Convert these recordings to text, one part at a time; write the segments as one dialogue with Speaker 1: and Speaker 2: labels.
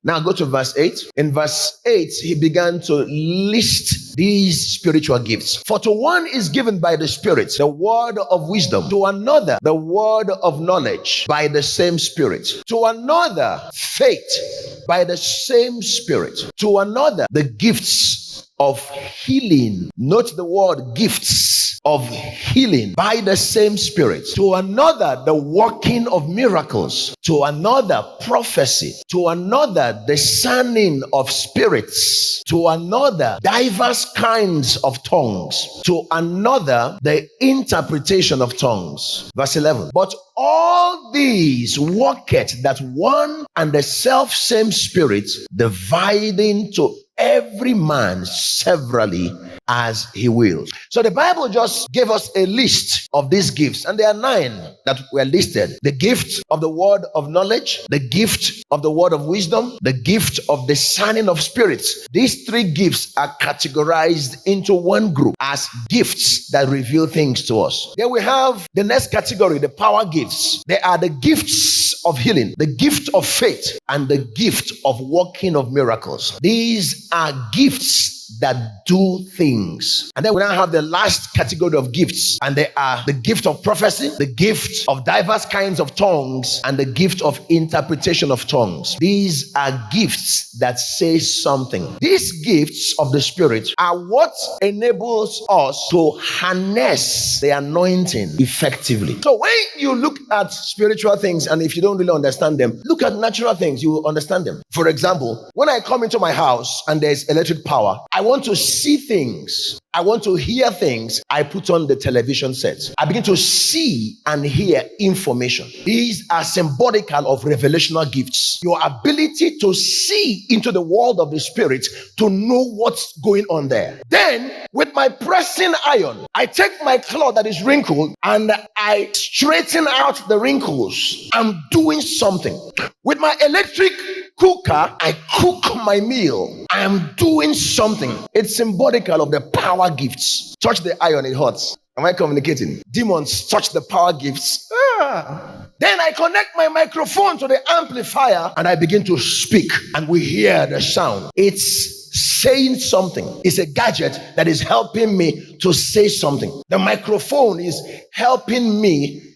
Speaker 1: Now go to verse 8. In verse 8, he began to list these spiritual gifts. For to one is given by the Spirit the word of wisdom, to another the word of knowledge by the same Spirit, to another faith by the same Spirit, to another the gifts of healing. Note the word gifts of healing by the same Spirit, to another the working of miracles, to another prophecy, to another discerning of spirits, to another diverse kinds of tongues, to another the interpretation of tongues. Verse 11. But all these worketh that one and the self same Spirit, dividing to every man severally as he wills. So the Bible just gave us a list of these gifts, and there are 9 that were listed: the gift of the word of knowledge, the gift of the word of wisdom, the gift of discerning of spirits. These 3 gifts are categorized into one group as gifts that reveal things to us. Then we have the next category, the power gifts. They are the gifts of healing, the gift of faith, and the gift of working of miracles. These are gifts that do things. And then we now have the last category of gifts, and they are the gift of prophecy, the gift of diverse kinds of tongues, and the gift of interpretation of tongues. These are gifts that say something. These gifts of the Spirit are what enables us to harness the anointing effectively. So when you look at spiritual things, and if you don't really understand them, look at natural things, you will understand them. For example, when I come into my house and there's electric power, I want to see things, I want to hear things, I put on the television set. I begin to see and hear information. These are symbolical of revelational gifts. Your ability to see into the world of the Spirit, to know what's going on there. Then, with my pressing iron, I take my cloth that is wrinkled and I straighten out the wrinkles. I'm doing something. With my electric cooker, I cook my meal. I am doing something. It's symbolical of the power gifts. Touch the iron, it hurts. Am I communicating? Demons touch the power gifts. Then I connect my microphone to the amplifier and I begin to speak, and we hear the sound. It's saying something. It's a gadget that is helping me to say something. The microphone is helping me,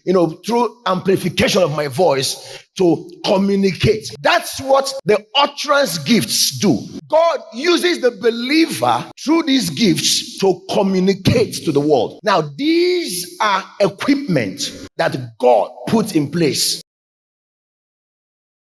Speaker 1: through amplification of my voice, to communicate. That's what the utterance gifts do. God uses the believer through these gifts to communicate to the world. Now, these are equipment that God put in place